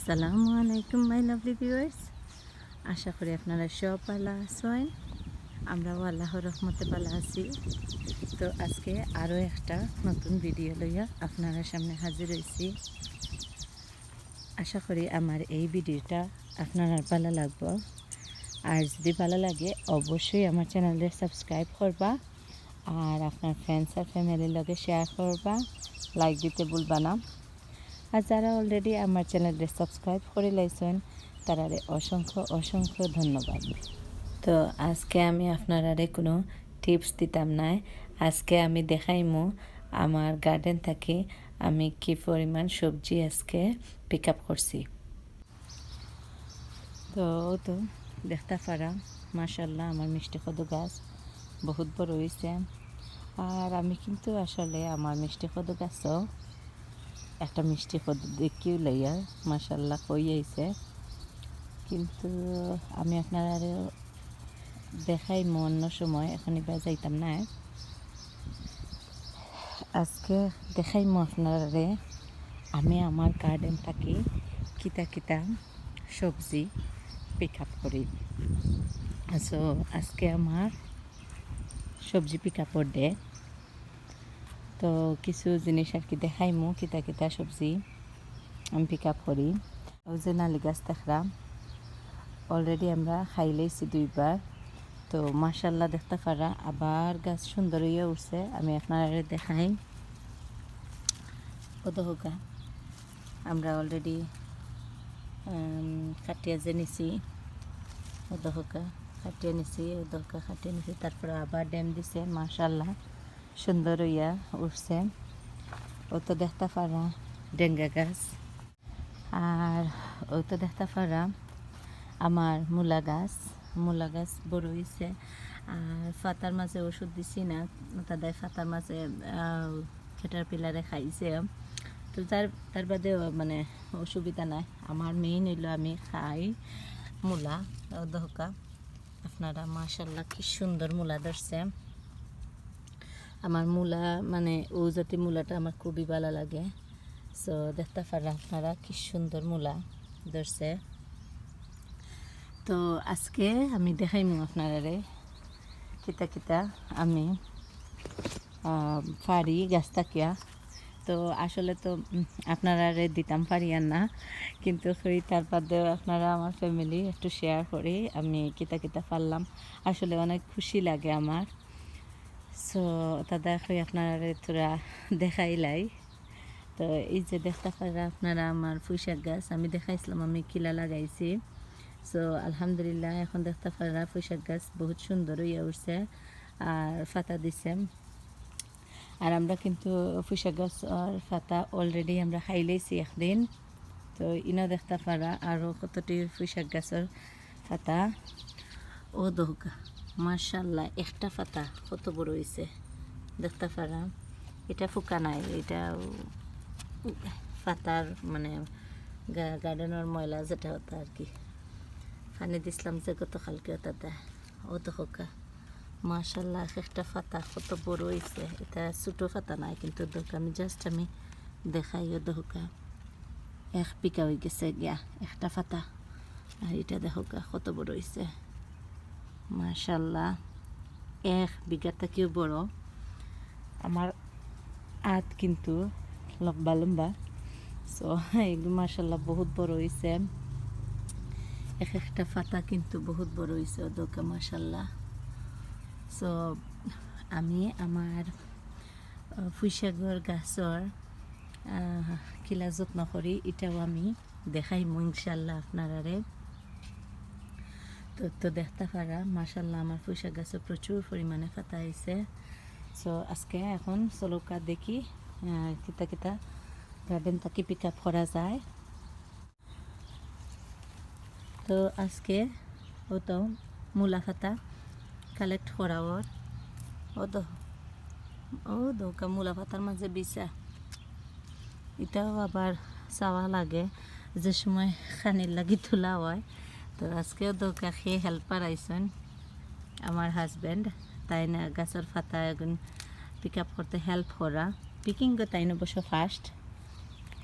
আসসালামু আলাইকুম my lovely viewers, আশা করি আপনারা সব ভালো আছেন। আমরাও আল্লাহর রহমতে ভালো আছি। তো আজকে আরও একটা নতুন ভিডিও লইয়া আপনারা সামনে হাজির হয়েছি। আশা করি আমার এই ভিডিওটা আপনার ভালো লাগবে। আর যদি ভালো লাগে অবশ্যই আমার চ্যানেলে সাবস্ক্রাইব করবা, আর আপনার ফ্রেন্ডস আর ফ্যামিলির লগে শেয়ার করবা, লাইক দিতে ভুলবা না। আর যারা অলরেডি আমার চ্যানেলটি সাবস্ক্রাইব করে লাইছেন তারারে অসংখ্য অসংখ্য ধন্যবাদ। তো আজকে আমি আপনারারে কোনো টিপস দিতাম না, আজকে আমি দেখাইমু আমার গার্ডেন থেকে আমি কি পরিমাণ সবজি আজকে পিক আপ করছি। তো দেখতে পারা মাশাল্লাহ আমার মিষ্টি কদু গাছ বহুত বড় হয়েছে। আর আমি কিন্তু আসলে আমার মিষ্টি কদু গাছও একটা মিষ্টি কদু দেখিও লইয়া মাশাল্লাহ কই আইছে, কিন্তু আমি আপনারা দেখাই অন্য সময়, এখন এবার যাইতাম না। আজকে দেখাইমো আপনারে আমি আমার গার্ডেন থেকে কিতা কিতা সবজি পিক আপ করি। সো আজকে আমার সবজি পিক আপর ডে। তো কিছু জিনিস আর কি দেখাইমো কিতা কিতা সবজি আমি পিক আপ করি। ওই যে নালি গাছ দেখলাম অলরেডি আমরা খাই লাইছি দুইবার। তো মাশাল্লাহ দেখতে পারা আবার গাছ সুন্দর হইয়া উঠছে। আমি আপনারা দেখাই কত হোকা আমরা অলরেডি কাটিয়া যে নিছি, কত হোকা কাটিয়ে নিছি, দোকা কাটিয়ে নিছি, তারপরে আবার ড্যাম দিছে। মাশাল্লাহ সুন্দর হইয়া উঠছে। ও তো দেখতে পারা ডেঙ্গা গাছ, আর ও তো দেখতে পারা আমার মূলা গাছ বড় হয়েছে। আর ফাতার মাঝে ওষুধ দিছি না, তাদের ফাতার মাঝে খেটার পিলারে খাইছে। তো তার বাদে মানে অসুবিধা নাই। আমার মেইন হইলো আমি খাই মূলা দহকা। আপনারা মাশাল্লাহ কি সুন্দর মূলা ধরছে। আমার মূলা মানে ও জাতি মূলাটা আমার খুবই ভালো লাগে। সো দেখতে পারা আপনারা কি সুন্দর মূলা ধরছে। তো আজকে আমি দেখাইমু আপনারে কিতা কিতা আমি পারি গাছ থাকিয়া। তো আসলে তো আপনারা দিতাম পারি আর না, কিন্তু তার বাদেও আপনারা আমার ফ্যামিলি একটু শেয়ার করি আমি কিতা কিতা পারলাম। আসলে অনেক খুশি লাগে আমার। সো তাদের আপনারা তোরা দেখাইলাই। তো এই যে দেখতে পারা আপনারা আমার পুঁইশাক গাছ আমি দেখাইছিলাম আমি কিলা লাগাইছি। সো আলহামদুলিল্লাহ এখন দেখতে পারা পুঁইশাক গাছ বহুত সুন্দর হইয়া উঠছে আর ফাতা দিছে। আর আমরা কিন্তু পুঁইশাক গাছ আর ফাতা অলরেডি আমরা খাই লাইছি একদিন। তো ইনা দেখতে পারা আরও কতটি পুঁইশাক গাছের ফাতা ও দহকা মাশাল্লাহ একটা ফাতা কত বড় হয়েছে দেখতে পারা। এটা ফুকা নাই, এটা ফাতার মানে গার্ডেনের ময়লা যেটা হতো আর কি, পানি দিছিলাম যে গতকালকে ওটাতে ও দহকা মাশাল্লাহ একটা ফাতা কত বড় হয়েছে। এটা ছোটো ফাতা নাই কিন্তু আমি জাস্ট আমি দেখাই ও দহকা এক পিকা হয়ে গেছে গিয়া একটা ফাতা। আর এটা দেখোকা কত বড় হয়েছে মাশাল্লাহ, 1 বিঘা থেকেও বড়। আমার আত কিন্তু লম্বা লম্বা। সো এগুলো মাশাল্লাহ বহুত বড় হয়েছে। একটা ফাতা কিন্তু বহুত বড় হয়েছে ওদকে মাশাল্লাহ। সো আমি আমার পুঁইশাকের গাছর কিলা যত্ন করি এটাও আমি দেখাইমু ইনশাল্লাহ আপনারারে। তো দেখতে পারা মাশাল্লাহ আমার পুঁইশাক গাছে প্রচুর পরিমাণে ফাতা হয়েছে। সো আজকে এখন চলকা দেখি কিতা কিতা গার্ডেন থেকে পিক আপ করা যায়। তো আজকে ও তো মূলা ফাতা কালেক্ট করা ওর ও দৌকা মূলা ফাতার মাঝে বিছা এটাও আবার চাওয়া লাগে যে সময় খানির লাগি তোলা হয়। তো আজকেও দৌকা খেয়ে হেল্পার আইসন আমার হাজব্যান্ড, তাই না গাছের ফাতা এখন পিক আপ করতে হেল্প করা। পিকিং তাই না অবশ্য ফার্স্ট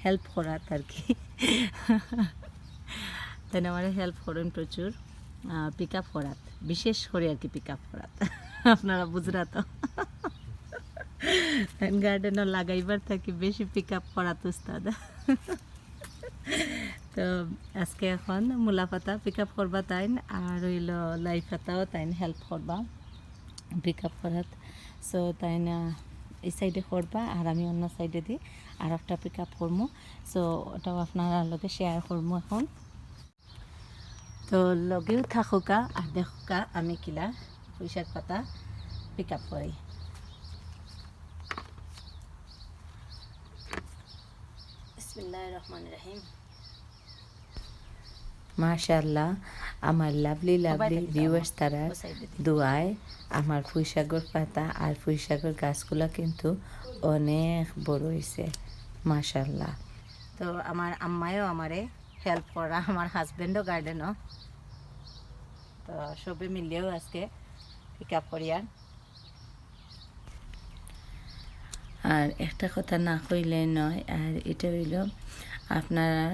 হেল্প করা আর কি। তাই আমার হেল্প করেন প্রচুর পিক আপ করাত, বিশেষ করে আর কি পিক আপ করাত। আপনারা বুঝরা তো গার্ডেনও লাগাইবার থাকি বেশি পিক আপ করাত উস্তাদ। তো আজকে এখন মূলা পাতা পিক আপ করবা তাইন, আর হইল লাই পাতাও তাইন হেল্প করবা পিক আপ করাত। সো তাই না এই সাইডে করবা আর আমি অন্য সাইডে দিই আর একটা পিক আপ করবো। সো ওটাও আপনারা লগে শেয়ার করবো এখন। তো লগেও থাকুকা আর দেখুকা আমি কিলা পুঁইশাক পাতা পিক আপ করি। বিসমিল্লাহির রহমানির রহিম। মাশাআল্লাহ, আমার লাভলি ভিউয়ার্স তারা দোয়ায় আমার পুঁইশাকের পাতা আর পুঁইশাকের গাছগুলো কিন্তু অনেক বড় হয়েছে মাশাআল্লাহ। তো আমার আম্মায়ও আমারে হেল্প করা, আমার হাজব্যান্ডও গার্ডেনও, তো সবে মিলিয়েও আজকে পিক আপ করিয়ার। আর একটা কথা না কইলে নয়, আর এটা হইল আপনার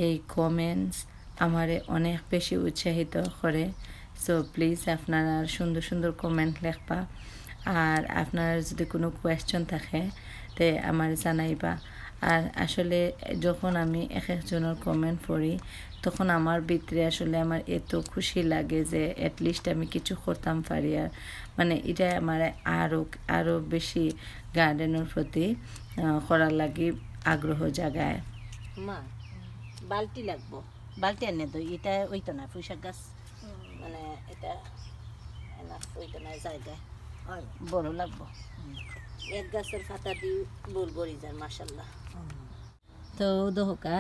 এই কমেন্টস আমারে অনেক বেশি উৎসাহিত করে। সো প্লিজ আপনারা সুন্দর সুন্দর কমেন্ট লিখবা, আর আপনার যদি কোনো কোয়েশ্চন থাকে তে আমার জানাইবা। আর আসলে যখন আমি এক একজনের কমেন্ট পড়ি তখন আমার ভিতরে আসলে আমার এত খুশি লাগে যে অ্যাটলিস্ট আমি কিছু করতাম পারি। আর মানে এটা আমার আরও বেশি গার্ডেনের প্রতি করার লাগি আগ্রহ জাগায়। মা বালতি লাগবো, বালতি আনে তো এটা ওইতো না পুঁইশাক গাছ, মানে এটা ওইতো না জায়গায় বড় লাগবো। এক গাছের পাতা দিয়ে বড়ি যায় মাশাল্লাহ। তো দহকা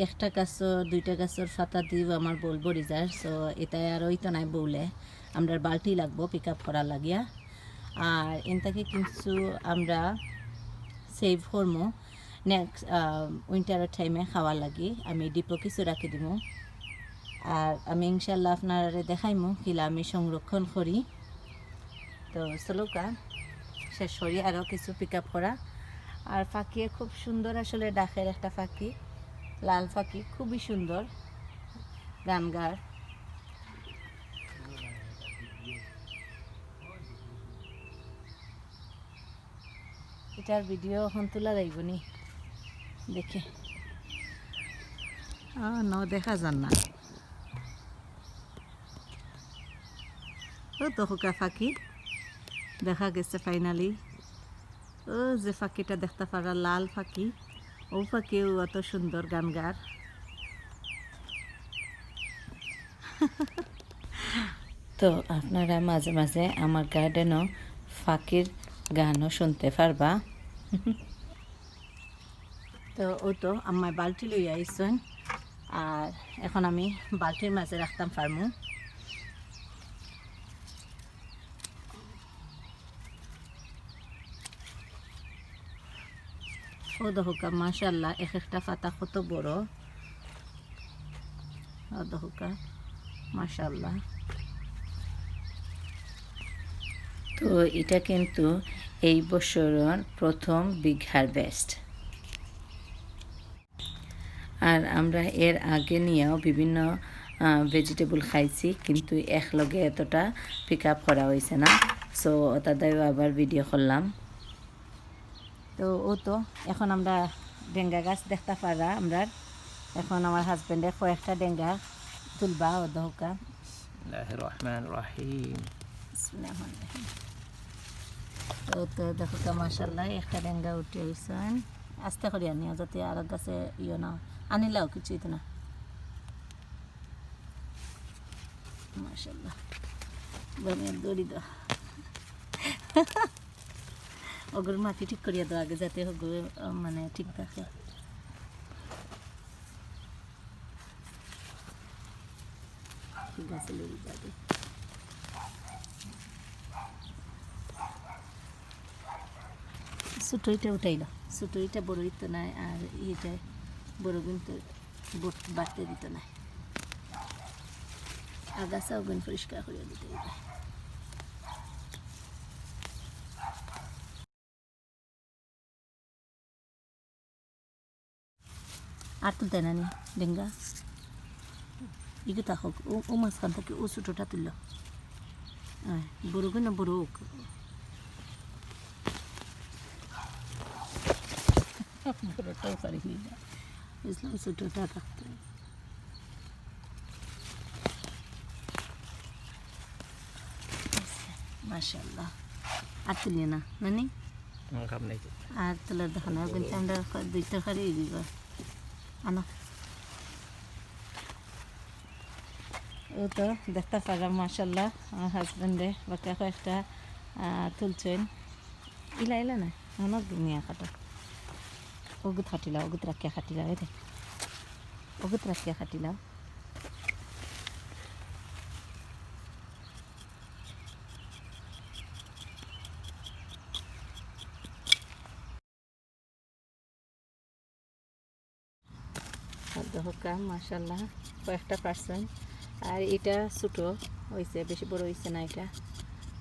একটা গাছর দুইটা গাছের পাতা দিয়েও আমার বড়ি যায়। সো এটা আর ওইতো নাই বলে আমরা বালতি লাগবো পিক আপ করার লাগিয়া। আর এনটাকে কিছু আমরা সেভ করবো নেক্সট উইন্টারের টাইমে খাওয়ার লাগি, আমি ডিপো কিছু রাখি দিব। আর আমি ইনশাল্লাহ আপনারা দেখাইমু কিলা আমি সংরক্ষণ করি। তো চলুকা শেষ করি আরও কিছু পিক আপ করা। আর পাখি খুব সুন্দর আসলে ডাকের একটা পাখি, লাল পাখি খুবই সুন্দর গান গার। এটার ভিডিও এখন তোলা যাইব নি দেখে ন দেখা যান না। ও তো হুকা পাখি দেখা গেছে ফাইনালি। ও যে পাখিটা দেখতে পারা লাল পাখি, ও পাখিও অত সুন্দর গান গার। তো আপনারা মাঝে মাঝে আমার গার্ডেনও পাখির গানও শুনতে পারবা। তো ও তো আমার বালতি লই আইসেন, আর এখন আমি বালতির মাঝে রাখতাম পারমু। ও দহকা মাশাল্লাহ এক একটা পাতা কত বড়, ও দহকা মাশাল্লাহ। তো এটা কিন্তু এই বছরের প্রথম বিগ হারভেস্ট। আর আমরা এর আগে নিয়েও বিভিন্ন ভেজিটেবল খাইছি, কিন্তু একলগে এতটা পিক আপ করা হয়েছে না। সো তাদেরও আবার ভিডিও করলাম। তো ও তো এখন আমরা ডেঙ্গা গাছ দেখতে পারা, আমরা এখন আমার হাজব্যান্ডের কয়েকটা ডেঙ্গা তুলবা। ও দহকা তো দেখো মাশাল্লাহ একটা ডেঙ্গা উঠে আইসেন। আস্তে করে আনিও যাতে আর গাছে ইয়ে না আনিলাও কিছুই তো না। মাশাল্লাহ দড়ি দাও ওগুলো মাটি ঠিক করিয়া দাও আগে যাতে ওগুলো মানে ঠিক থাকে। গাছে লড়ি যাবে। ছোটোইটা উঠাইল, ছোটোইটা বড় দিত নাই, আর এইটা বড় কিন্তু বাড়তে দিত না। আগাছা ওগুন পরিষ্কার করিয়া দিতে হবে। আর তুলতে না নি ডেঙ্গা ইগু থাকক ও মাঝখান থেকে ও ছোটোটা তুলল বড় না বড় বড়টাও পারি না বুঝলাম ছোটোটা থাকতে মাশাআল্লাহ আর তুলিয়ে না নানি আর তোলার দেখো না কিন্তু আমরা দুই তরকারি দিব আনো ও তো দেখতে পারলাম মাশাআল্লাহ আমার হাজব্যান্ডে বাকি কয়েকটা তুলছেন ইলা ইলা না অনেক নিয়ে কাটা ওগুত খাটিলাও ওগুত রাখিয়া খাটিলাও রে ওগুত রাখিয়া খাটিলাও দহকা মাশাআল্লাহ কয়েকটা পার্সেন্ট আর এটা ছোটো হয়েছে বেশি বড় হয়েছে না এটা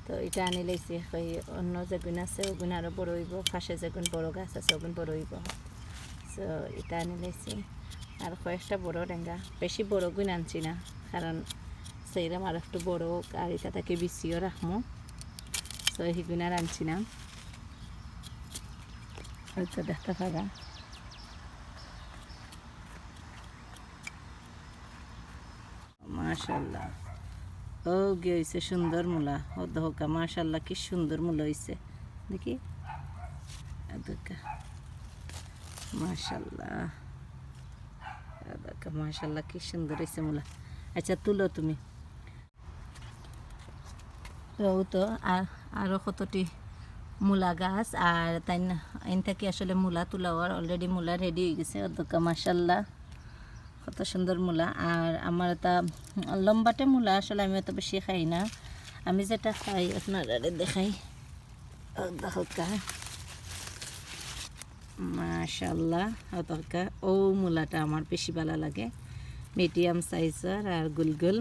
তো এটা আনি লাইছে অন্য যেগুন আছে ওগুন আরও বড় হইব পাশে যেগুন বড় গাছ আছে ওগুন বড় হইব সো এটা আনি লাইছি আর কয়েকটা বড় ডেঙ্গা বেশি বড় গুণ আনছি না কারণ সেইরকম আর একটু বড় হোক আর এটা তাকে বিছিও রাখবো সো সেগুন আর আনছি না হয়তো দেখতে পারা মাশাআল্লাহ ও গিয়ে হয়েছে সুন্দর মূলা ও দহকা মাশাআল্লাহ কি সুন্দর মূলা হয়েছে দেখি মাশাআল্লাহ মাশাআল্লাহ কি সুন্দর হয়েছে মূলা আচ্ছা তুলো তুমি তো আরও কতটি মূলা গাছ আর তাই না এন থেকে আসলে মূলা তুলা হওয়ার অলরেডি মূলা রেডি হয়ে গেছে অধ্যক্ষ মাশাআল্লাহ কত সুন্দর মূলা আর আমার এটা লম্বাটে মূলা আসলে আমি অত বেশি খাই না আমি যেটা খাই আপনারা দেখাই অধ্যক্ষ মাশাআল্লাহ অধ্যক্ষ ও মূলাটা আমার বেশি ভালো লাগে মিডিয়াম সাইজের আর গুলগুল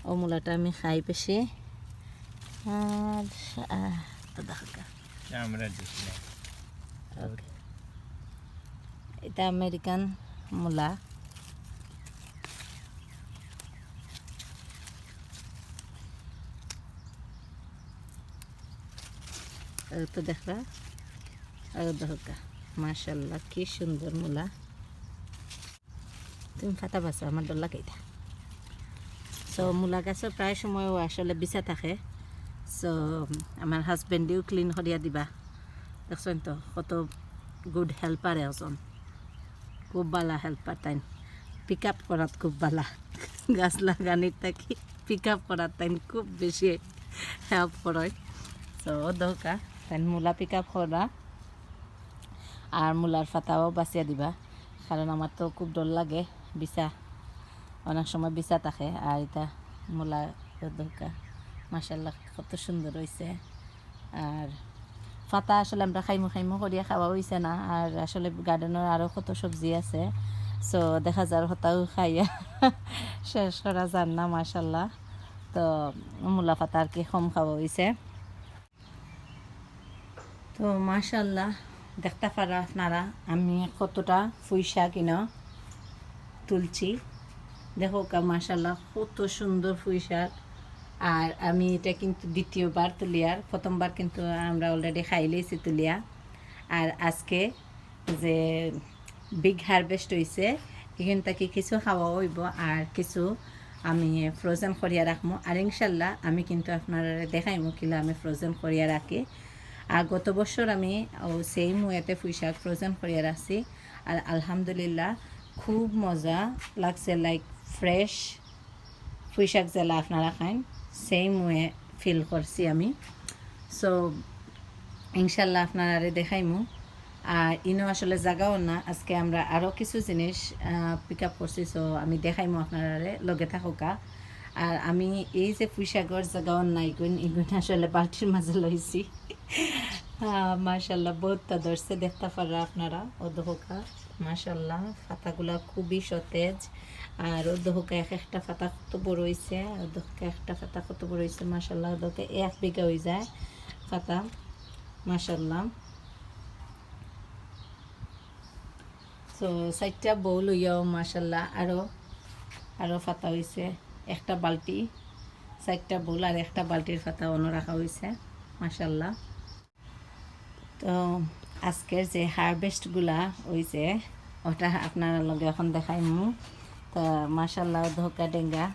ও মূলাটা আমি খাই বেশি আর এটা আমেরিকান মূলা তো দেখবা দেখা মাশাআল্লাহ কি সুন্দর মূলা তুমি ফাটা বাসো আমার ডর লাগাইতা সো মূলা গাছের প্রায় সময় আসলে বিছা থাকে সো আমার হাজবেন্ডেও ক্লিন করিয়া দিবা দেখছেন তো কত গুড হেল্পার এজন খুব ভালো হেল্পার তাই পিক আপ করাত খুব ভালো গাছ লাগানির থাকি পিক আপ করার তাই খুব বেশি হেল্প করে সো দরকার তাই মূলা পিক আপ করা আর মূলার ফাতাও বাঁচিয়া দিবা কারণ আমার তো খুব ডর লাগে বিছা অনেক সময় বিছা থাকে আর এটা মূলা দরকার মাশাআল্লাহ কত সুন্দর হয়েছে আর ফাতা আসলে আমরা খাইমো করিয়া খাওয়া হয়েছে না আর আসলে গার্ডেনের আরও কত সবজি আছে সো দেখা যার হতাও খাইয়া শেষ করা যান না মাশাআল্লাহ তো মূলা ফাতা আর কি কম খাওয়া হয়েছে তো মাশাআল্লাহ দেখতে পারা আপনারা আমি কতটা পুঁইশা কিনা তুলছি দেখো মাশাআল্লাহ কত সুন্দর পুঁইশাক আর আমি এটা কিন্তু দ্বিতীয়বার তুলিয়ার প্রথমবার কিন্তু আমরা অলরেডি খাইলেছি তুলিয়া আর আজকে যে বিগ হারভেস্ট হয়েছে এখান থেকে কিছু খাওয়া হইব আর কিছু আমি ফ্রোজেন করিয়া রাখবো আর ইনশাল্লাহ আমি কিন্তু আপনারা দেখাইমো কিলা আমি ফ্রোজেন করিয়া রাখি আর গত বছর আমি সেম ওয়েতে পুঁইশাক ফ্রোজেন করিয়া রাখছি আর আলহামদুলিল্লাহ খুব মজা লাগছে লাইক ফ্রেশ পুঁইশাক জেলা আপনারা খাইন সেম ওয়ে ফিল করছি আমি সো ইনশাল্লাহ আপনারা দেখাইমু আর ইনো আসলে জাগাও না আজকে আমরা আরও কিছু জিনিস পিক আপ করছি সো আমি দেখাইমু আপনারা লগে থাকা আর আমি এই যে পুঁইশাকর জাগাও না ইগুন আসলে বালতির মাঝে লইছি মাশাআল্লাহ বহুত ধরছে দেখতে পারা আপনারা অধকা মাশাআল্লাহ পাতাগুলা খুবই সতেজ আর অধকা একটা পাতা কত বড় হয়েছে অধকা একটা পাতা কত বড় হয়েছে মাশাআল্লাহ অধকে 1 বিঘা হয়ে যায় পাতা মাশাআল্লাহ সো সাইটটা বউ লইয়াও মাশাআল্লাহ আরও আরও পাতা হয়েছে, একটা বালতি 4টা বোল আর একটা বালতির পাতা অন্য রাখা হয়েছে মাশাল্লাহ। তো আজকের যে হারভেস্টগুলা হয়েছে ওটা আপনারা লগে এখন দেখাইমু। তো মাশাল্লাহ ধোকা ডেঙ্গা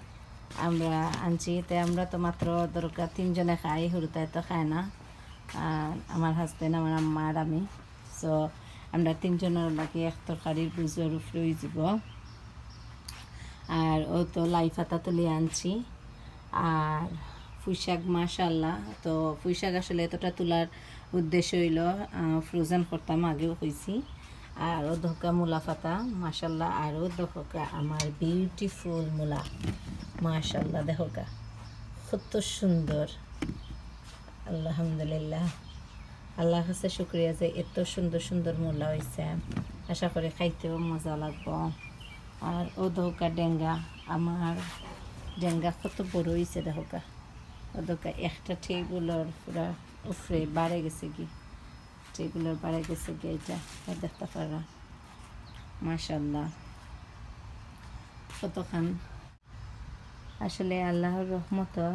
আমরা আনছি, তো আমরা তো মাত্র দরকার 3জনে খাই, হুরুতায় তো খায় না, আর আমার হাজব্যান্ড, আমার আম্মা আর আমি। সো আমরা 3জনের বাকি এক তরকারির বুঝোর উপরে হয়ে যাব। আর ও তো লাই পাতা তুলে আনছি আর পুঁইশাক মাশাল্লাহ। তো পুঁইশাক আসলে এতটা তোলার উদ্দেশ্য হইল ফ্রোজেন করতাম, আগেও কইছি। আর ও ধোকা মূলা পাতা মাশাল্লাহ, আর ও ধোকা আমার বিউটিফুল মূলা মাশাল্লাহ, দেখোকা কত সুন্দর। আলহামদুলিল্লাহ, আল্লাহর কাছে শুক্রিয়া যে এত সুন্দর সুন্দর মূলা হয়েছে, আশা করি খাইতেও মজা লাগবো। আর ও ধোকা ডেঙ্গা, আমার ডেঙ্গা কত বড় হয়েছে দেখোকা, ও ধোকা একটা টেবিলের পুরা উপরে বাড়ে গেছে কি, টেবিলের বাড়ে গেছে কি, এটা দেখতে পারা মাশাল্লাহ কতখান। আসলে আল্লাহর রহমতর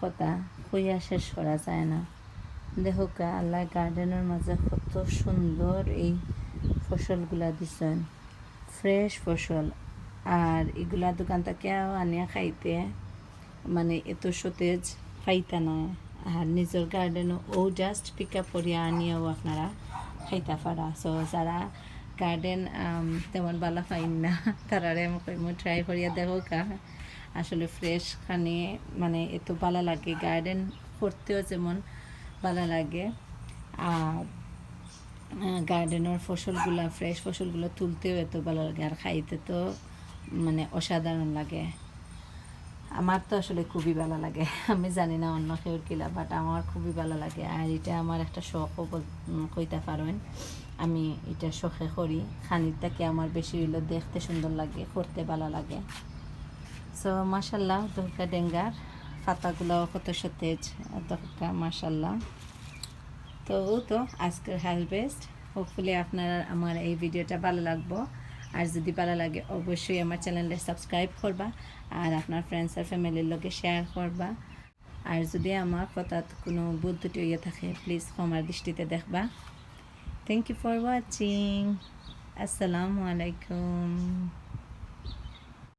কথা কইয়া শেষ করা যায় না। দেখোকা আল্লাহ গার্ডেনের মাঝে কত সুন্দর এই ফসলগুলা দিছেন, ফ্রেশ ফসল। আর এগুলা দোকান থেকে আনিয়া খাইতে মানে এত সতেজ খাইতা না। আর নিজের গার্ডেনও ও জাস্ট পিক আপ করিয়া আনিয়াও আপনারা খাইতে পারা। সো যারা গার্ডেন তেমন ভালো পাইন না তারারে আমি ট্রাই করিয়া দেখো কা, আসলে ফ্রেশ খানে মানে এত ভালো লাগে, গার্ডেন করতেও যেমন ভালো লাগে, আর গার্ডেনের ফসলগুলো ফ্রেশ ফসলগুলো তুলতেও এত ভালো লাগে, আর খাইতে তো মানে অসাধারণ লাগে। আমার তো আসলে খুবই ভালো লাগে, আমি জানি না অন্য কেউ কিলা, বাট আমার খুবই ভালো লাগে। আর এটা আমার একটা শখও কইতে পারেন, আমি এটা শখে করি। খানিরটাকে আমার বেশি হইলো দেখতে সুন্দর লাগে, করতে ভালো লাগে। সো মাশাল্লাহ ধোকা ডেঙ্গার পাতাগুলোও কত সতেজ, ধোকা মাশাল্লাহ। তো আজকের হারভেস্ট, হোপফুলি আপনার আমার এই ভিডিওটা ভালো লাগবো। আর যদি ভালো লাগে অবশ্যই আমার চ্যানেলে সাবস্ক্রাইব করবা, আর আপনার ফ্রেন্ডস আর ফ্যামিলির লগে শেয়ার করবা। আর যদি আমার কথা কোনো ভুল ত্রুটি হইয়া থাকে প্লিজ ক্ষমার দৃষ্টিতে দেখবা। Thank you for watching. আসসালামু আলাইকুম।